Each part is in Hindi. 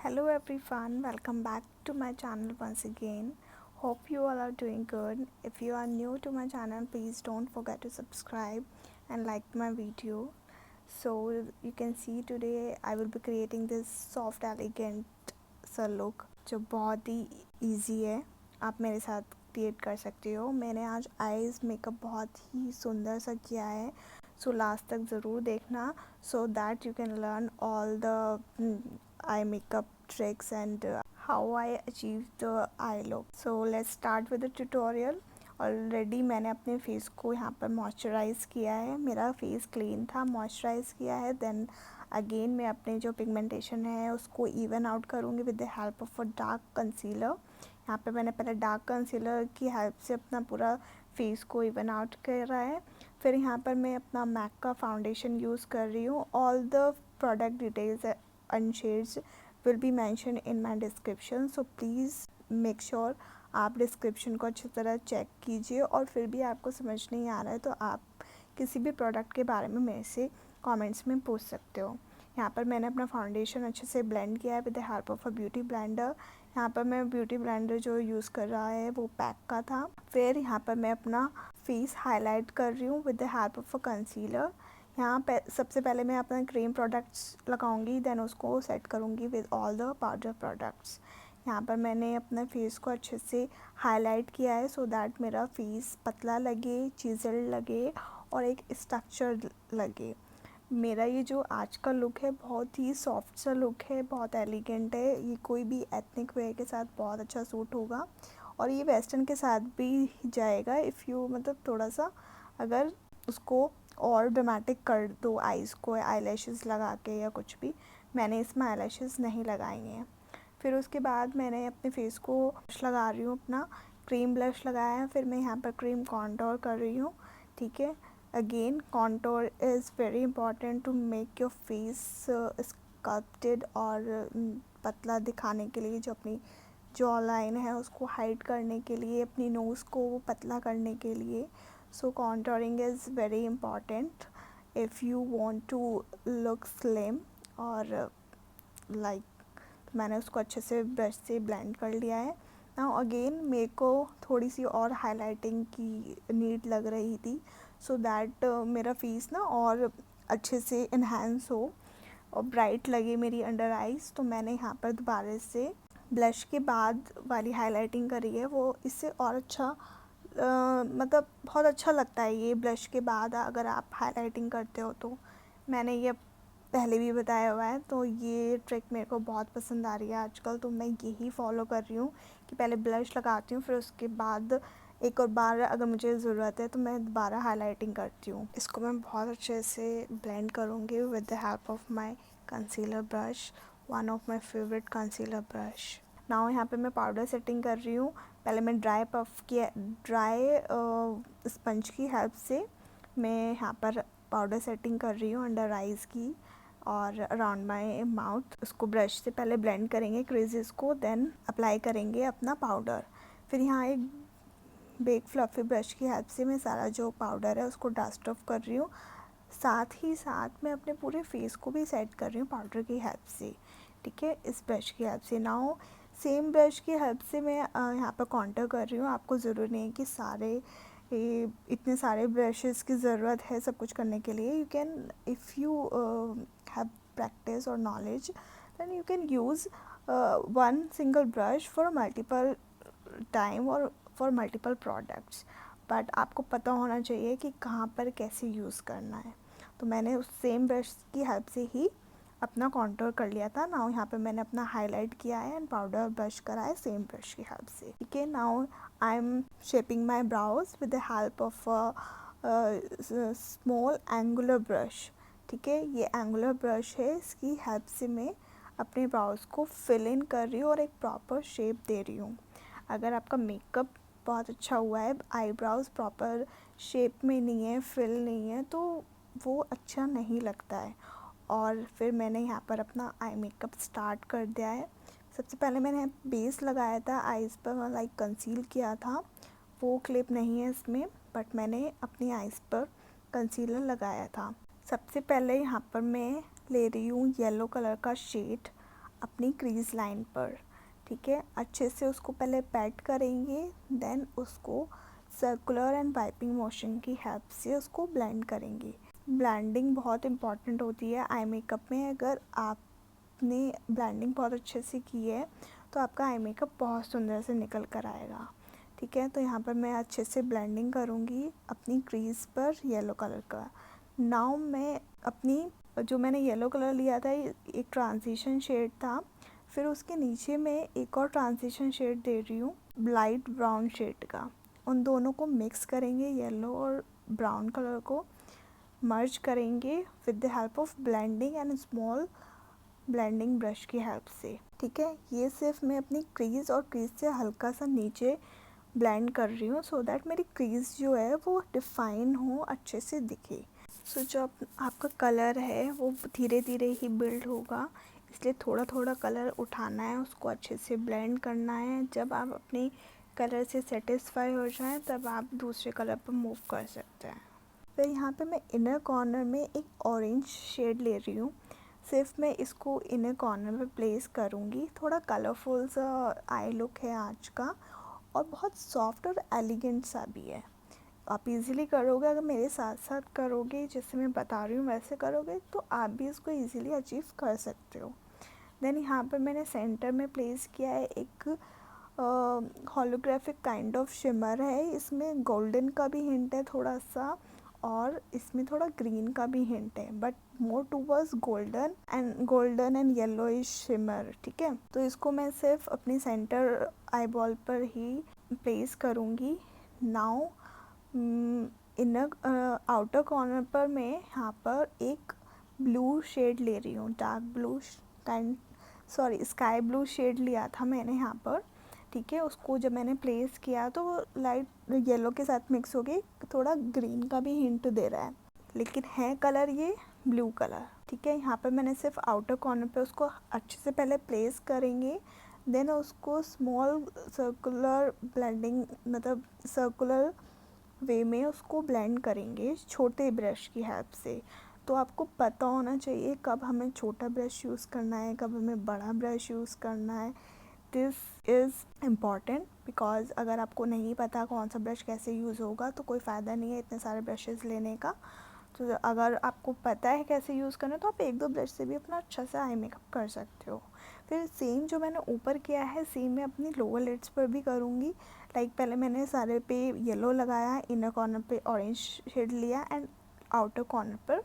Hello everyone, welcome back to my channel once again. Hope you all are doing good. If you are new to my channel, please don't forget to subscribe and like my video. So you can see today I will be creating this soft elegant सा look जो बहुत ही easy है, आप मेरे साथ क्रिएट कर सकते हो। मैंने आज आईज मेकअप बहुत ही सुंदर सा किया है, सो लास्ट तक ज़रूर देखना so that you can learn all the eye makeup tricks and how I achieved the eye look. So let's start with the tutorial. Already मैंने अपने फेस को यहाँ पर मॉइस्चराइज़ किया है, मेरा फेस क्लीन था, मॉइस्चराइज़ किया है। देन अगेन मैं अपने जो पिगमेंटेशन है उसको इवन आउट करूँगी with the help of a dark concealer. यहाँ पे मैंने पहले डार्क कंसीलर की हेल्प से अपना पूरा फेस को इवन आउट करा है। फिर यहाँ पर मैं अपना मैक का फाउंडेशन यूज़ कर रही हूँ। All the product details and shades will be mention in my description, so please make sure आप डिस्क्रिप्शन को अच्छी तरह चेक कीजिए। और फिर भी आपको समझ नहीं आ रहा है तो आप किसी भी प्रोडक्ट के बारे में मेरे से कमेंट्स में पूछ सकते हो। यहाँ पर मैंने अपना फाउंडेशन अच्छे से ब्लेंड किया है with the help of a beauty blender. यहाँ पर मैं ब्यूटी ब्लेंडर जो यूज़ कर रहा है वो पैक का था। फिर यहाँ पर मैं अपना फेस हाईलाइट कर रही हूँ with the help of a concealer. यहाँ पे सबसे पहले मैं अपना क्रीम प्रोडक्ट्स लगाऊंगी, देन उसको सेट करूँगी with all the powder products. यहाँ पर मैंने अपने फेस को अच्छे से हाईलाइट किया है सो दैट मेरा फेस पतला लगे, चिज़ल्ड लगे और एक स्ट्रक्चर लगे। मेरा ये जो आज का लुक है बहुत ही सॉफ्ट सा लुक है, बहुत एलिगेंट है। ये कोई भी एथनिक वेयर के साथ बहुत अच्छा सूट होगा और ये वेस्टर्न के साथ भी जाएगा इफ़ यू मतलब थोड़ा सा अगर उसको और ड्रामेटिक कर दो आईज़ को आईलैशेस लगा के या कुछ भी। मैंने इसमें आईलैशेस नहीं लगाए हैं। फिर उसके बाद मैंने अपने फेस को ब्लश लगा रही हूँ, अपना क्रीम ब्लश लगाया है। फिर मैं यहाँ पर क्रीम कॉन्टोर कर रही हूँ, ठीक है। Again contour is very important to make your face sculpted और पतला दिखाने के लिए, जो अपनी जॉ लाइन है उसको हाइड करने के लिए, अपनी नोज़ को पतला करने के लिए। So contouring is very important if you want to look slim. और लाइक मैंने उसको अच्छे से ब्रश से ब्लेंड कर लिया है। नाउ अगेन मेरे को थोड़ी सी और हाइलाइटिंग की नीड लग रही थी सो दैट मेरा फेस ना और अच्छे से इन्हेंस हो और ब्राइट लगे मेरी अंडर आइज़। तो मैंने यहाँ पर दोबारा से ब्लश के बाद वाली हाइलाइटिंग करी है, वो इससे और अच्छा मतलब बहुत अच्छा लगता है ये ब्लश के बाद अगर आप हाइलाइटिंग करते हो। तो मैंने ये पहले भी बताया हुआ है, तो ये ट्रिक मेरे को बहुत पसंद आ रही है आजकल। तो मैं यही फॉलो कर रही हूँ कि पहले ब्लश लगाती हूँ, फिर उसके बाद एक और बार अगर मुझे ज़रूरत है तो मैं दोबारा हाइलाइटिंग करती हूँ। इसको मैं बहुत अच्छे से ब्लेंड करूँगी with the help of my concealer brush, one of my favourite concealer brush. Now यहाँ पे मैं पाउडर सेटिंग कर रही हूँ। पहले मैं ड्राई स्पंज की हेल्प से मैं यहाँ पर पाउडर सेटिंग कर रही हूँ अंडर आइज़ की और अराउंड माई माउथ। उसको ब्रश से पहले ब्लेंड करेंगे क्रेजेस को, देन अप्लाई करेंगे अपना पाउडर। फिर यहाँ एक बिग फ्लफी ब्रश की हेल्प से मैं सारा जो पाउडर है उसको डस्ट ऑफ कर रही हूँ। साथ ही साथ मैं अपने पूरे फेस को भी सेट कर रही हूँ पाउडर की हेल्प से, ठीक है, इस ब्रश की हेल्प से। नाउ सेम ब्रश की हेल्प से मैं यहाँ पर कॉन्टर कर रही हूँ। आपको ज़रूरी नहीं है कि सारे इतने सारे ब्रशेस की ज़रूरत है सब कुछ करने के लिए। You can if you have practice और knowledge then you can use one single brush for multiple time और फॉर मल्टीपल प्रोडक्ट्स, बट आपको पता होना चाहिए कि कहाँ पर कैसे यूज़ करना है। तो मैंने उस सेम ब्रश की हेल्प से ही अपना कॉन्टोर कर लिया था। नाउ यहाँ पे मैंने अपना हाईलाइट किया है एंड पाउडर ब्रश करा है सेम ब्रश की हेल्प से, ठीक है। Now I am shaping my browse with the help of small angular brush, ठीक है। ये एंगुलर ब्रश है, इसकी हेल्प से मैं अपने ब्राउज को फिल इन कर रही हूँ और एक प्रॉपर शेप दे रही हूँ। अगर आपका मेकअप बहुत अच्छा हुआ है, आईब्राउज प्रॉपर शेप में नहीं है, फिल नहीं है, तो वो अच्छा नहीं लगता है। और फिर मैंने यहाँ पर अपना आई मेकअप स्टार्ट कर दिया है। सबसे पहले मैंने बेस लगाया था आइज़ पर, लाइक कंसील किया था, वो क्लिप नहीं है इसमें, बट मैंने अपनी आइज़ पर कंसीलर लगाया था। सबसे पहले यहाँ पर मैं ले रही हूँ येलो कलर का शेड। अपनी क्रीज लाइन पर, ठीक है। अच्छे से उसको पहले पैट करेंगे, देन उसको सर्कुलर एंड वाइपिंग मोशन की हेल्प से उसको ब्लेंड करेंगे। ब्लेंडिंग बहुत इम्पॉर्टेंट होती है आई मेकअप में। अगर आपने ब्लेंडिंग बहुत अच्छे से की है तो आपका आई मेकअप बहुत सुंदर से निकल कर आएगा, ठीक है। तो यहाँ पर मैं अच्छे से ब्लेंडिंग करूँगी अपनी क्रीज पर येलो कलर का। नाउ मैं अपनी जो मैंने येलो कलर लिया था एक ट्रांजिशन शेड था, फिर उसके नीचे मैं एक और ट्रांजिशन शेड दे रही हूँ लाइट ब्राउन शेड का। उन दोनों को मिक्स करेंगे, येलो और ब्राउन कलर को मर्ज करेंगे with the help of blending and small blending brush की हेल्प से, ठीक है। ये सिर्फ मैं अपनी क्रीज और क्रीज से हल्का सा नीचे ब्लेंड कर रही हूँ सो दैट मेरी क्रीज जो है वो डिफाइन हो, अच्छे से दिखे। सो जो आपका कलर है वो धीरे धीरे ही बिल्ड होगा, इसलिए थोड़ा थोड़ा कलर उठाना है, उसको अच्छे से ब्लेंड करना है। जब आप अपनी कलर से सेटिस्फाई हो जाएं तब आप दूसरे कलर पर मूव कर सकते हैं। फिर यहाँ पे मैं इनर कॉर्नर में एक ऑरेंज शेड ले रही हूँ, सिर्फ मैं इसको इनर कॉर्नर में प्लेस करूँगी। थोड़ा कलरफुल सा आई लुक है आज का और बहुत सॉफ्ट और एलिगेंट सा भी है। आप इजीली करोगे, अगर मेरे साथ साथ करोगे जैसे मैं बता रही हूँ वैसे करोगे तो आप भी इसको इजीली अचीव कर सकते हो। देन यहाँ पर मैंने सेंटर में प्लेस किया है एक होलोग्राफिक काइंड ऑफ शिमर है, इसमें गोल्डन का भी हिंट है थोड़ा सा और इसमें थोड़ा ग्रीन का भी हिंट है, but more towards golden and yellowish shimmer, ठीक है। तो इसको मैं सिर्फ अपनी सेंटर आई बॉल पर ही प्लेस करूँगी। नाउ इनर आउटर कॉर्नर पर मैं यहाँ पर एक ब्लू शेड ले रही हूँ, dark blue sky blue shade लिया था मैंने यहाँ पर, ठीक है। उसको जब मैंने प्लेस किया तो वो लाइट येलो के साथ मिक्स हो गई, थोड़ा ग्रीन का भी हिंट दे रहा है, लेकिन है कलर ये ब्लू कलर, ठीक है। यहाँ पर मैंने सिर्फ आउटर कॉर्नर पे उसको अच्छे से पहले प्लेस करेंगे, देन उसको स्मॉल सर्कुलर ब्लेंडिंग मतलब सर्कुलर वे में उसको ब्लेंड करेंगे छोटे ब्रश की हेल्प से। तो आपको पता होना चाहिए कब हमें छोटा ब्रश यूज़ करना है, कब हमें बड़ा ब्रश यूज़ करना है। दिस इज़ इम्पॉर्टेंट बिकॉज अगर आपको नहीं पता कौन सा ब्रश कैसे यूज़ होगा तो कोई फ़ायदा नहीं है इतने सारे ब्रशेज़ लेने का। तो अगर आपको पता है कैसे यूज़ करना है तो आप एक दो ब्रश से भी अपना अच्छा सा आई मेकअप कर सकते हो। फिर सेम जो मैंने ऊपर किया है सेम मैं अपनी लोअर लिड्स पर भी करूँगी। लाइक पहले मैंने सारे पे येलो लगाया, इनर कॉर्नर पे ऑरेंज शेड लिया एंड आउटर कॉर्नर पर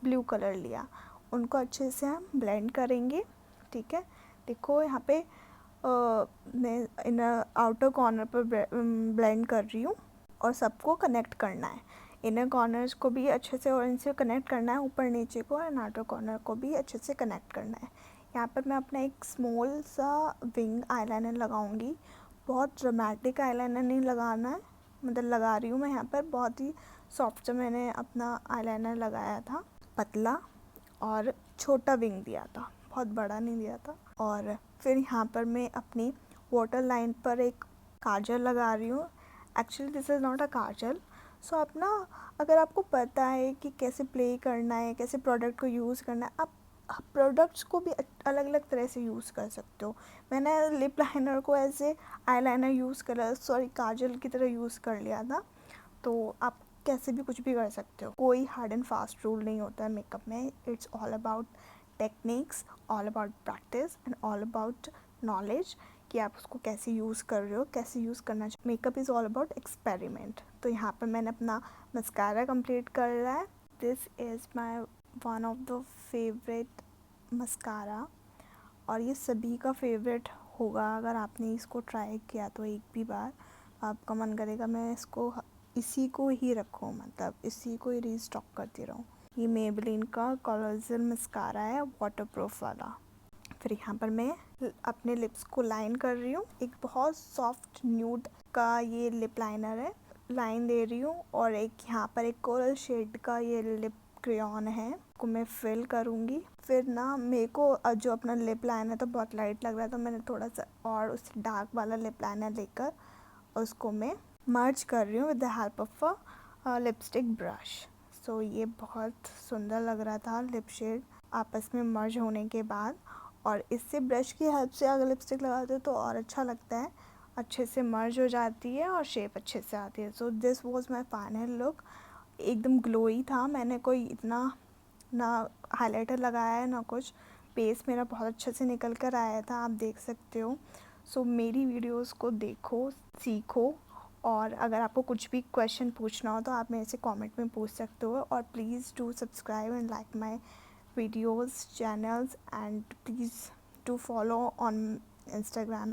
ब्लू कलर लिया, उनको अच्छे से हम ब्लेंड करेंगे, ठीक है। देखो यहाँ पे मैं इनर आउटर कॉर्नर पर ब्लेंड कर रही हूँ और सबको कनेक्ट करना है। इनर कॉर्नर्स को भी अच्छे से ऑरेंज से कनेक्ट करना है, ऊपर नीचे को, और आउटर कॉर्नर को भी अच्छे से कनेक्ट करना है। यहाँ पर मैं अपना एक स्मॉल सा विंग आईलाइनर लगाऊंगी। बहुत ड्रामेटिक आईलाइनर नहीं लगाना है, मतलब लगा रही हूँ मैं यहाँ पर बहुत ही सॉफ्ट सा मैंने अपना आईलाइनर लगाया था, पतला और छोटा विंग दिया था, बहुत बड़ा नहीं दिया था। और फिर यहाँ पर मैं अपनी वाटर लाइन पर एक काजल लगा रही हूँ। Actually this is not a kajal. So आप ना, अगर आपको पता है कि कैसे प्ले करना है, कैसे प्रोडक्ट को यूज़ करना है, आप प्रोडक्ट्स को भी अलग अलग तरह से यूज़ कर सकते हो। मैंने लिप लाइनर को ऐसे आई लाइनर यूज़ कर काजल की तरह यूज़ कर लिया था। तो आप कैसे भी कुछ भी कर सकते हो, कोई हार्ड एंड फास्ट रूल नहीं होता है मेकअप में। It's all about techniques, all about practice and all about knowledge कि आप उसको कैसे यूज़ कर रहे हो, कैसे यूज़ करना चाहिए। Makeup is all about experiment. तो यहाँ पर मैंने अपना मस्कारा कंप्लीट कर रहा है। This is my one of the favourite mascara और ये सभी का फेवरेट होगा। अगर आपने इसको ट्राई किया तो एक भी बार आपका मन करेगा मैं इसको इसी को ही रखूँ, मतलब इसी को ही रीस्टॉक करती रहूँ। ये मेबेलिन का कोलाजन मस्कारा है, वाटरप्रूफ वाला। फिर यहाँ पर मैं अपने लिप्स को लाइन कर रही हूँ। एक बहुत सॉफ्ट न्यूड का ये लिप लाइनर है, लाइन दे रही हूँ। और एक यहाँ पर एक कोरल शेड का ये लिप क्रेयॉन है, को मैं फिल करूँगी। फिर ना मेरे को जो अपना लिप लाइनर तो बहुत लाइट लग रहा था, मैंने थोड़ा सा और उससे डार्क वाला लिप लाइनर लेकर उसको मैं मर्ज कर रही हूँ with the help of a lipstick brush. So ये बहुत सुंदर लग रहा था लिप शेड आपस में मर्ज होने के बाद। और इससे ब्रश की हेल्प से अगर लिपस्टिक लगाते हो तो और अच्छा लगता है, अच्छे से मर्ज हो जाती है और शेप अच्छे से आती है। So this was my final look. एकदम ग्लोई था, मैंने कोई इतना ना हाइलाइटर लगाया है ना कुछ, बेस मेरा बहुत अच्छे से निकल कर आया था, आप देख सकते हो। सो मेरी वीडियोस को देखो, सीखो, और अगर आपको कुछ भी क्वेश्चन पूछना हो तो आप मेरे से कमेंट में पूछ सकते हो। और please do subscribe and like my videos channels, and please do follow on Instagram